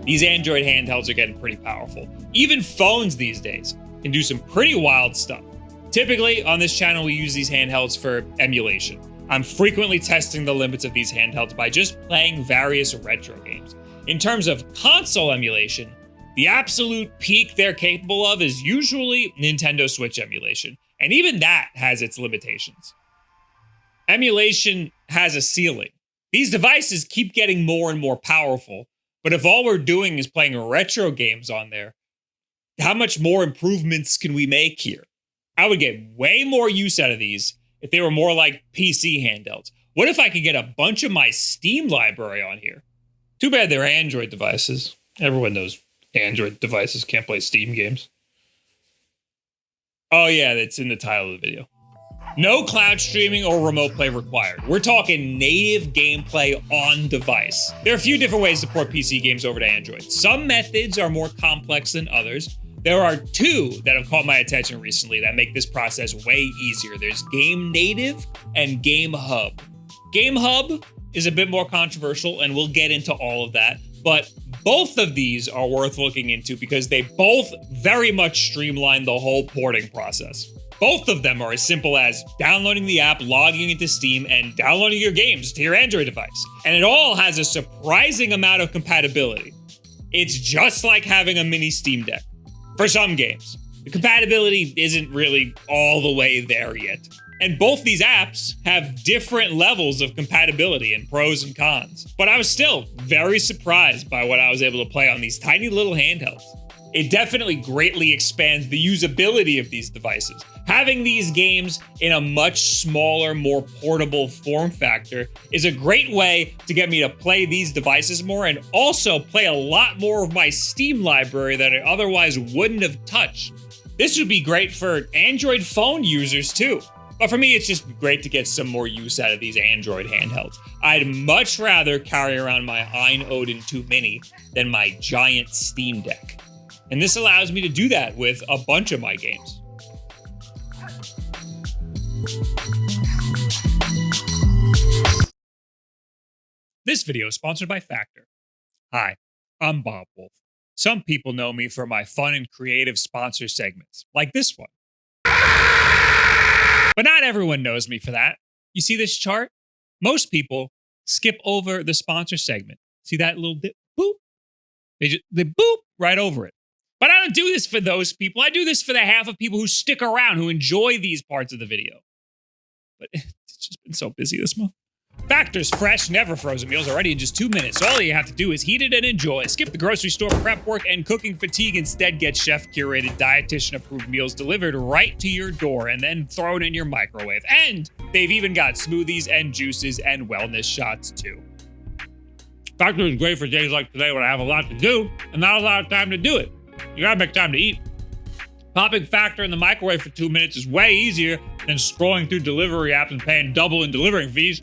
these Android handhelds are getting pretty powerful. Even phones these days can do some pretty wild stuff. Typically, on this channel, we use these handhelds for emulation. I'm frequently testing the limits of these handhelds by just playing various retro games. In terms of console emulation, the absolute peak they're capable of is usually Nintendo Switch emulation, and even that has its limitations. Emulation has a ceiling. These devices keep getting more and more powerful, but if all we're doing is playing retro games on there, how much more improvements can we make here? I would get way more use out of these if they were more like PC handhelds. What if I could get a bunch of my Steam library on here? Too bad they're Android devices. Everyone knows Android devices can't play Steam games. Oh yeah, that's in the title of the video. No cloud streaming or remote play required. We're talking native gameplay on device. There are a few different ways to port PC games over to Android. Some methods are more complex than others. There are two that have caught my attention recently that make this process way easier. There's Game Native and GameHub. GameHub is a bit more controversial, and we'll get into all of that, but both of these are worth looking into because they both very much streamline the whole porting process. Both of them are as simple as downloading the app, logging into Steam, and downloading your games to your Android device. And it all has a surprising amount of compatibility. It's just like having a mini Steam Deck. For some games, the compatibility isn't really all the way there yet. And both these apps have different levels of compatibility and pros and cons. But I was still very surprised by what I was able to play on these tiny little handhelds. It definitely greatly expands the usability of these devices. Having these games in a much smaller, more portable form factor is a great way to get me to play these devices more and also play a lot more of my Steam library that I otherwise wouldn't have touched. This would be great for Android phone users too. But for me, it's just great to get some more use out of these Android handhelds. I'd much rather carry around my Odin 2 Mini than my giant Steam Deck. And this allows me to do that with a bunch of my games. This video is sponsored by Factor. Hi, I'm Bob Wulff. Some people know me for my fun and creative sponsor segments, like this one. But not everyone knows me for that. You see this chart? Most people skip over the sponsor segment. See that little dip? Boop. They boop right over it. But I don't do this for those people. I do this for the half of people who stick around, who enjoy these parts of the video. But it's just been so busy this month. Factor's fresh, never frozen meals are ready in just 2 minutes. So all you have to do is heat it and enjoy. Skip the grocery store prep work and cooking fatigue. Instead, get chef-curated, dietitian-approved meals delivered right to your door and then thrown in your microwave. And they've even got smoothies and juices and wellness shots too. Factor is great for days like today when I have a lot to do and not a lot of time to do it. You gotta make time to eat. Popping Factor in the microwave for 2 minutes is way easier than scrolling through delivery apps and paying double in delivering fees.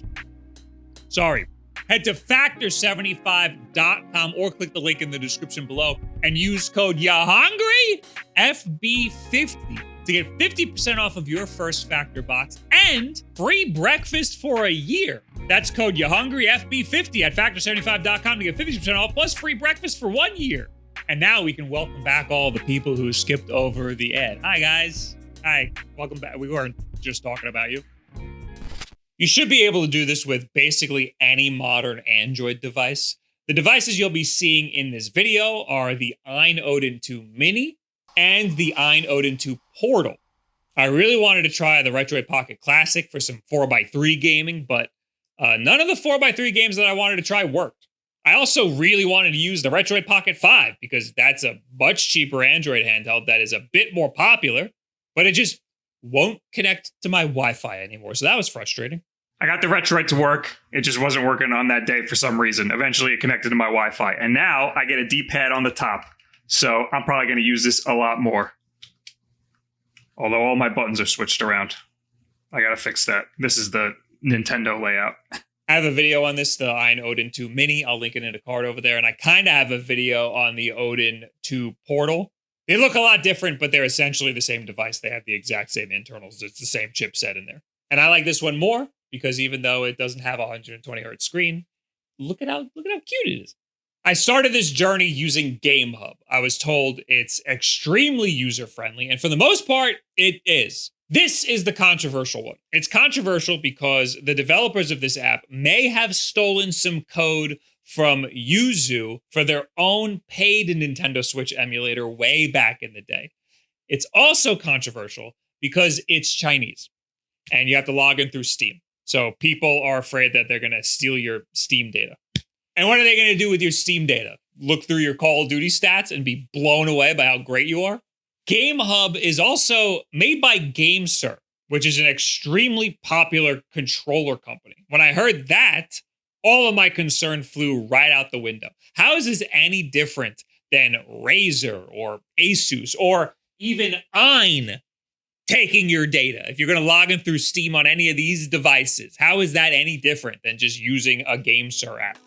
Sorry. Head to factor75.com or click the link in the description below and use code YAHUNGRY FB50 to get 50% off of your first Factor box and free breakfast for a year. That's code YAHUNGRY FB50 at factor75.com to get 50% off plus free breakfast for 1 year. And now we can welcome back all the people who skipped over the ad. Hi, guys. Hi. Welcome back. We weren't just talking about you. You should be able to do this with basically any modern Android device. The devices you'll be seeing in this video are the Odin 2 Mini and the Odin 2 Portal. I really wanted to try the Retroid Pocket Classic for some 4x3 gaming, but none of the 4x3 games that I wanted to try worked. I also really wanted to use the Retroid Pocket 5 because that's a much cheaper Android handheld that is a bit more popular, but it just won't connect to my Wi-Fi anymore, so that was frustrating. I got the Retroid to work. It just wasn't working on that day for some reason. Eventually, it connected to my Wi-Fi, and now I get a D-pad on the top, so I'm probably going to use this a lot more. Although all my buttons are switched around. I got to fix that. This is the Nintendo layout. I have a video on this, the Odin 2 Mini. I'll link it in a card over there. And I kind of have a video on the Odin 2 Portal. They look a lot different, but they're essentially the same device. They have the exact same internals. It's the same chipset in there. And I like this one more because even though it doesn't have a 120 hertz screen, look at how cute it is. I started this journey using GameHub. I was told it's extremely user-friendly, and for the most part, it is. This is the controversial one. It's controversial because the developers of this app may have stolen some code from Yuzu for their own paid Nintendo Switch emulator way back in the day. It's also controversial because it's Chinese, and you have to log in through Steam. So people are afraid that they're going to steal your Steam data. And what are they going to do with your Steam data? Look through your Call of Duty stats and be blown away by how great you are? GameHub is also made by GameSir, which is an extremely popular controller company. When I heard that, all of my concern flew right out the window. How is this any different than Razer or Asus or even Ein taking your data? If you're going to log in through Steam on any of these devices, how is that any different than just using a GameSir app?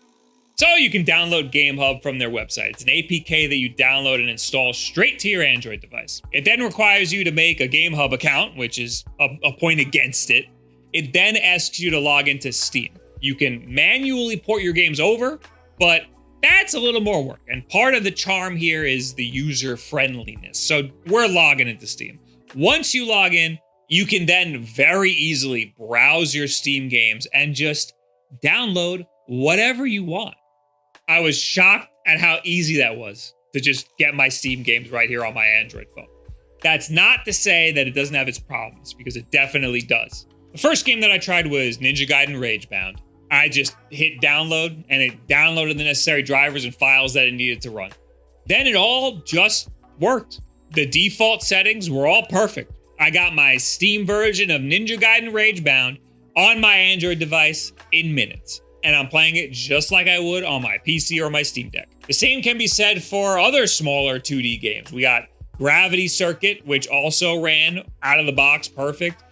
So you can download GameHub from their website. It's an APK that you download and install straight to your Android device. It then requires you to make a GameHub account, which is a point against it. It then asks you to log into Steam. You can manually port your games over, but that's a little more work. And part of the charm here is the user friendliness. So we're logging into Steam. Once you log in, you can then very easily browse your Steam games and just download whatever you want. I was shocked at how easy that was to just get my Steam games right here on my Android phone. That's not to say that it doesn't have its problems, because it definitely does. The first game that I tried was Ninja Gaiden Ragebound. I just hit download, and it downloaded the necessary drivers and files that it needed to run. Then it all just worked. The default settings were all perfect. I got my Steam version of Ninja Gaiden Ragebound on my Android device in minutes. And I'm playing it just like I would on my PC or my Steam Deck. The same can be said for other smaller 2D games. We got Gravity Circuit, which also ran out of the box perfect.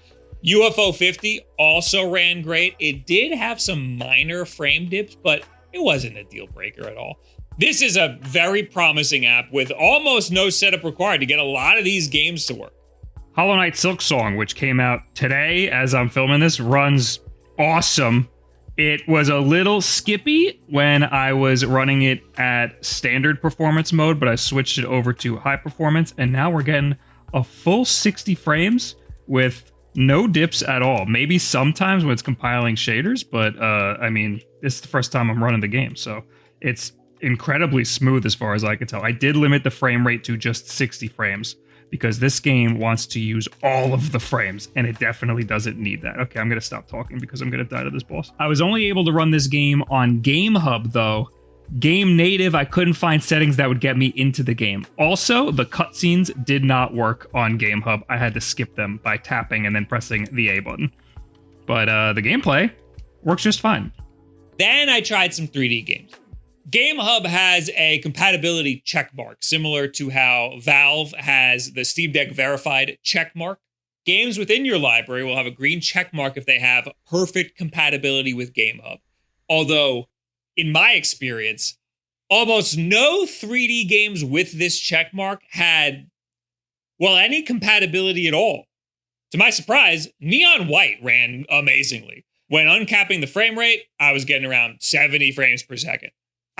UFO 50 also ran great. It did have some minor frame dips, but it wasn't a deal breaker at all. This is a very promising app with almost no setup required to get a lot of these games to work. Hollow Knight Silksong, which came out today as I'm filming this, runs awesome. It was a little skippy when I was running it at standard performance mode, but I switched it over to high performance, and now we're getting a full 60 frames with no dips at all. Maybe sometimes when it's compiling shaders, but I mean, this is the first time I'm running the game, so it's incredibly smooth as far as I can tell. I did limit the frame rate to just 60 frames because this game wants to use all of the frames, and it definitely doesn't need that. Okay, I'm going to stop talking because I'm going to die to this boss. I was only able to run this game on GameHub, though. Game native, I couldn't find settings that would get me into the game. Also, the cutscenes did not work on GameHub. I had to skip them by tapping and then pressing the A button. But the gameplay works just fine. Then I tried some 3D games. GameHub has a compatibility checkmark, similar to how Valve has the Steam Deck verified checkmark. Games within your library will have a green checkmark if they have perfect compatibility with GameHub. Although, in my experience, almost no 3D games with this checkmark had, well, any compatibility at all. To my surprise, Neon White ran amazingly. When uncapping the frame rate, I was getting around 70 frames per second.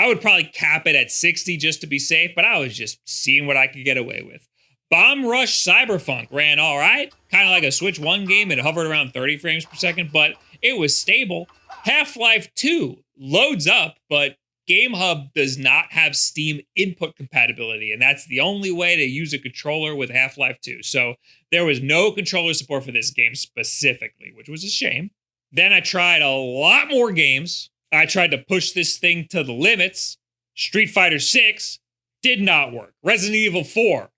I would probably cap it at 60 just to be safe, but I was just seeing what I could get away with. Bomb Rush Cyberpunk ran all right, kind of like a Switch 1 game. It hovered around 30 frames per second, but it was stable. Half-Life 2 loads up, but GameHub does not have Steam input compatibility, and that's the only way to use a controller with Half-Life 2. So there was no controller support for this game specifically, which was a shame. Then I tried a lot more games. I tried to push this thing to the limits. Street Fighter 6 did not work. Resident Evil 4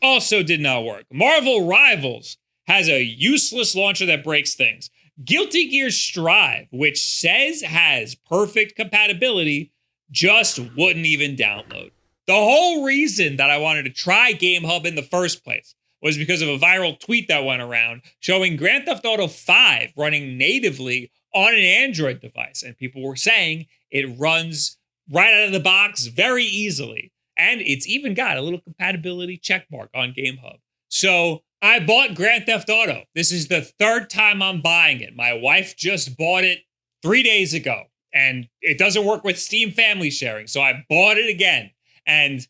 also did not work. Marvel Rivals has a useless launcher that breaks things. Guilty Gear Strive, which says has perfect compatibility, just wouldn't even download. The whole reason that I wanted to try GameHub in the first place was because of a viral tweet that went around showing Grand Theft Auto 5 running natively on an Android device, and people were saying it runs right out of the box very easily, and it's even got a little compatibility checkmark on GameHub. So I bought Grand Theft Auto. This is the third time I'm buying it. My wife just bought it 3 days ago, And it doesn't work with Steam family sharing. So I bought it again and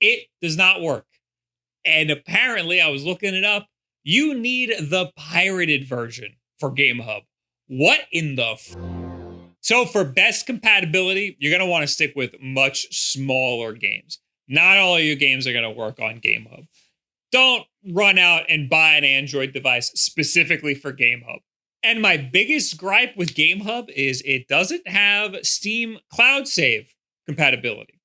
it does not work. And apparently I was looking it up. You need the pirated version for GameHub. What in the So for best compatibility, you're going to want to stick with much smaller games. Not all of your games are going to work on GameHub. Don't run out and buy an Android device specifically for GameHub. And my biggest gripe with GameHub is it doesn't have Steam Cloud Save compatibility.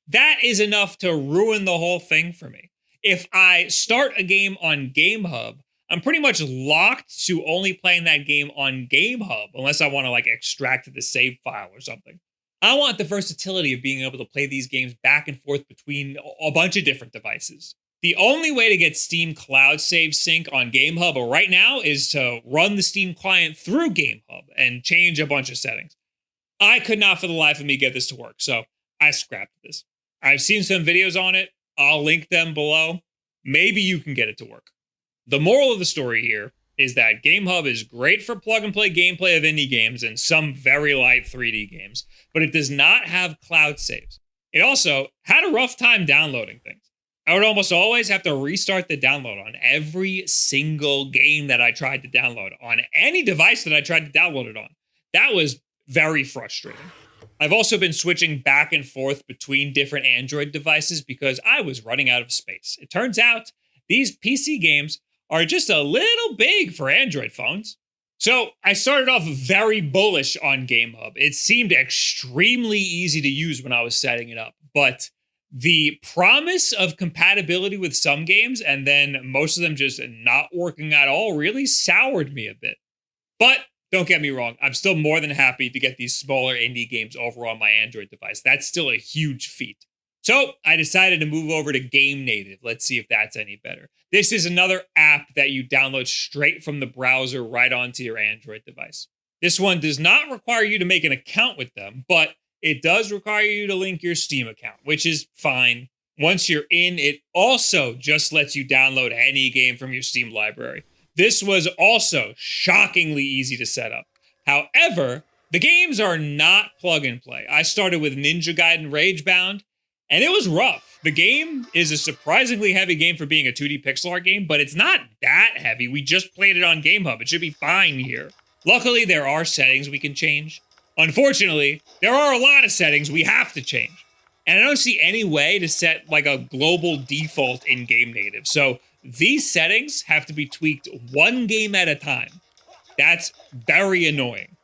That is enough to ruin the whole thing for me. If I start a game on GameHub, I'm pretty much locked to only playing that game on GameHub unless I want to like extract the save file or something. I want the versatility of being able to play these games back and forth between a bunch of different devices. The only way to get Steam Cloud Save Sync on GameHub right now is to run the Steam client through GameHub and change a bunch of settings. I could not for the life of me get this to work, so I scrapped this. I've seen some videos on it. I'll link them below. Maybe you can get it to work. The moral of the story here is that GameHub is great for plug-and-play gameplay of indie games and some very light 3D games, but it does not have cloud saves. It also had a rough time downloading things. I would almost always have to restart the download on every single game that I tried to download on any device that I tried to download it on. That was very frustrating. I've also been switching back and forth between different Android devices because I was running out of space. It turns out these PC games are just a little big for Android phones. So I started off very bullish on GameHub. It seemed extremely easy to use when I was setting it up, but the promise of compatibility with some games and then most of them just not working at all really soured me a bit. But don't get me wrong, I'm still more than happy to get these smaller indie games over on my Android device. That's still a huge feat. So I decided to move over to Game Native. Let's see if that's any better. This is another app that you download straight from the browser right onto your Android device. This one does not require you to make an account with them, but it does require you to link your Steam account, which is fine. Once you're in, it also just lets you download any game from your Steam library. This was also shockingly easy to set up. However, the games are not plug and play. I started with Ninja Gaiden Ragebound, and it was rough. The game is a surprisingly heavy game for being a 2D pixel art game, but it's not that heavy. We just played it on GameHub. It should be fine here. Luckily, there are settings we can change. Unfortunately, there are a lot of settings we have to change. And I don't see any way to set like a global default in Game Native. So these settings have to be tweaked one game at a time. That's very annoying.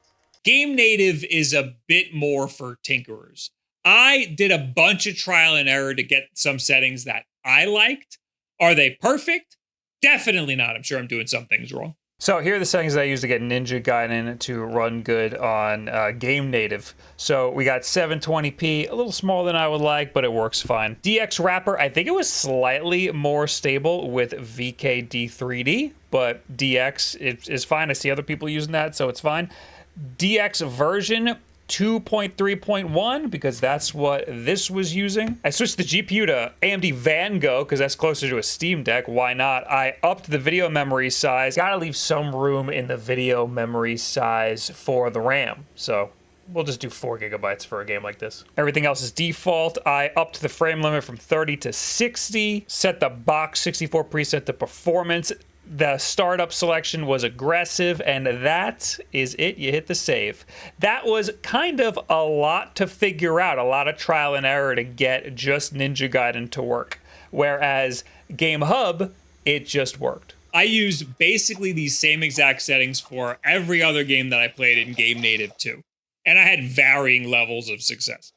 Game Native is a bit more for tinkerers. I did a bunch of trial and error to get some settings that I liked. Are they perfect? Definitely not. I'm sure I'm doing some things wrong. So here are the settings that I use to get Ninja Gaiden to run good on Game Native. So we got 720p, a little smaller than I would like, but it works fine. DX wrapper, I think it was slightly more stable with VKD3D, but DX is fine. I see other people using that, so it's fine. DX version 2.3.1 because that's what this was using. I switched the GPU to AMD Vango because that's closer to a Steam Deck. Why not? I upped the video memory size. Gotta leave some room in the video memory size for the RAM. So we'll just do 4 gigabytes for a game like this. Everything else is default. I upped the frame limit from 30 to 60. Set the box 64 preset to performance. The startup selection was aggressive, and that is it. You hit the save. That was kind of a lot to figure out, a lot of trial and error to get just Ninja Gaiden to work. Whereas GameHub, it just worked. I used basically these same exact settings for every other game that I played in Game Native too, and I had varying levels of success.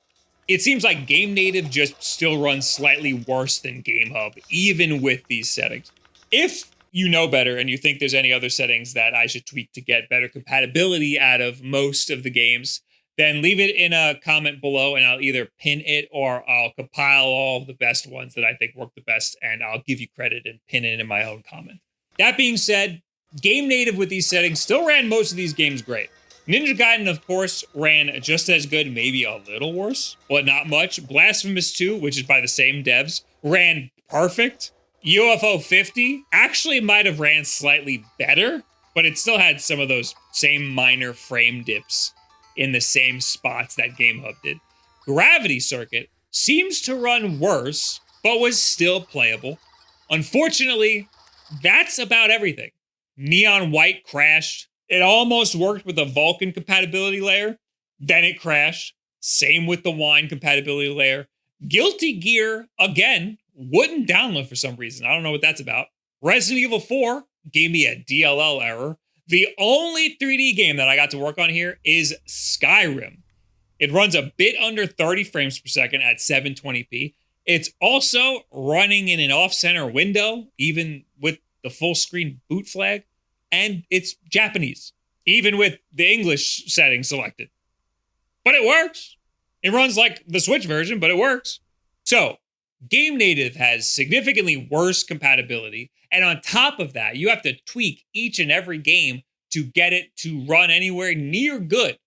It seems like Game Native just still runs slightly worse than GameHub, even with these settings. If you know better and you think there's any other settings that I should tweak to get better compatibility out of most of the games, then leave it in a comment below and I'll either pin it or I'll compile all of the best ones that I think work the best and I'll give you credit and pin it in my own comment. That being said, Game Native with these settings still ran most of these games great. Ninja Gaiden, of course, ran just as good, maybe a little worse, but not much. Blasphemous 2, which is by the same devs, ran perfect. UFO 50 actually might have ran slightly better, but it still had some of those same minor frame dips. in the same spots that GameHub did. Gravity Circuit seems to run worse, but was still playable. Unfortunately, that's about everything. Neon White crashed. It almost worked with the Vulkan compatibility layer. Then it crashed. Same with the Wine compatibility layer. Guilty Gear, again, wouldn't download for some reason. I don't know what that's about. Resident Evil 4 gave me a DLL error. The only 3D game that I got to work on here is Skyrim. It runs a bit under 30 frames per second at 720p. It's also running in an off-center window, even with the full screen boot flag, and it's Japanese, even with the English setting selected. But it works. It runs like the Switch version, but it works. So, Game Native has significantly worse compatibility, and on top of that, you have to tweak each and every game to get it to run anywhere near good.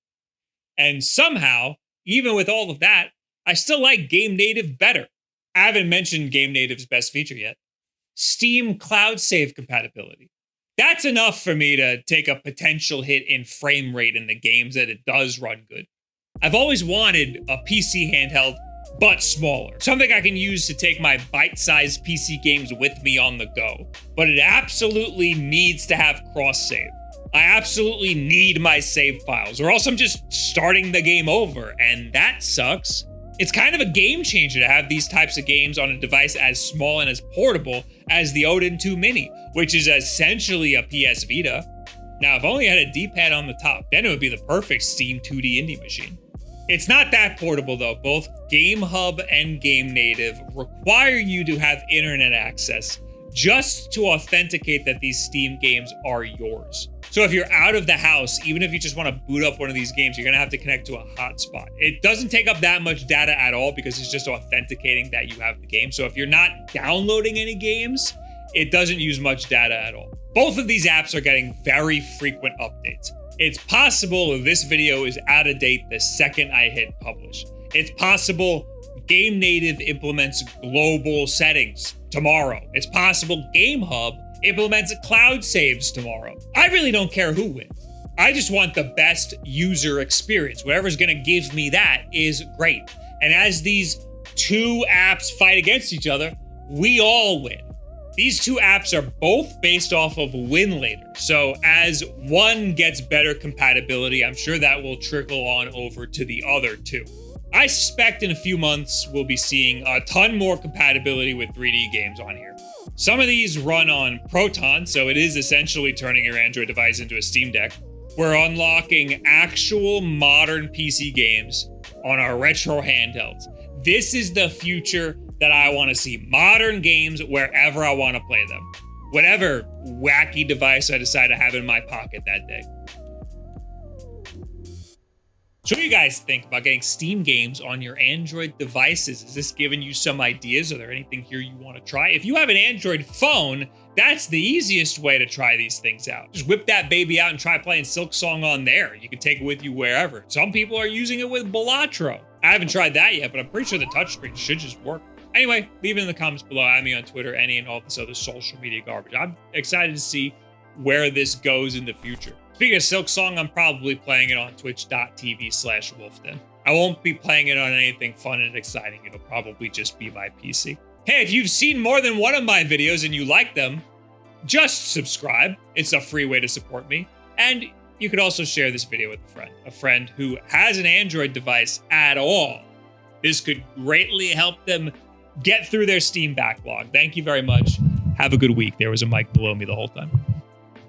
And somehow, even with all of that, I still like Game Native better. I haven't mentioned Game Native's best feature yet. Steam Cloud Save compatibility. That's enough for me to take a potential hit in frame rate in the games that it does run good. I've always wanted a PC handheld, but smaller. Something I can use to take my bite-sized PC games with me on the go. But it absolutely needs to have cross-save. I absolutely need my save files, or else I'm just starting the game over, and that sucks. It's kind of a game changer to have these types of games on a device as small and as portable as the Odin 2 Mini, which is essentially a PS Vita. Now, if only I had a D-pad on the top, then it would be the perfect Steam 2D indie machine. It's not that portable though. Both GameHub and Game Native require you to have internet access just to authenticate that these Steam games are yours. So if you're out of the house, even if you just want to boot up one of these games, you're gonna have to connect to a hotspot. It doesn't take up that much data at all because it's just authenticating that you have the game. So if you're not downloading any games, it doesn't use much data at all. Both of these apps are getting very frequent updates. It's possible this video is out of date the second I hit publish. It's possible Game Native implements global settings tomorrow. It's possible GameHub implements cloud saves tomorrow. I really don't care who wins. I just want the best user experience. Whatever's gonna give me that is great. And as these two apps fight against each other, we all win. These two apps are both based off of win later. So as one gets better compatibility, I'm sure that will trickle on over to the other two. I suspect in a few months, we'll be seeing a ton more compatibility with 3D games on here. Some of these run on Proton, so it is essentially turning your Android device into a Steam Deck. We're unlocking actual modern PC games on our retro handhelds. This is the future that I want to see. Modern games wherever I want to play them. Whatever wacky device I decide to have in my pocket that day. So what do you guys think about getting Steam games on your Android devices? Is this giving you some ideas? Are there anything here you want to try? If you have an Android phone, that's the easiest way to try these things out. Just whip that baby out and try playing Silk Song on there. You can take it with you wherever. Some people are using it with Balatro. I haven't tried that yet, but I'm pretty sure the touchscreen should just work. Anyway, leave it in the comments below. Add me on Twitter, any and all this other social media garbage. I'm excited to see where this goes in the future. Speaking of Silk Song, I'm probably playing it on twitch.tv/Wulff then. I won't be playing it on anything fun and exciting. It'll probably just be my PC. Hey, if you've seen more than one of my videos and you like them, just subscribe. It's a free way to support me. And you could also share this video with a friend who has an Android device at all. This could greatly help them get through their Steam backlog. Thank you very much. Have a good week. There was a mic below me the whole time.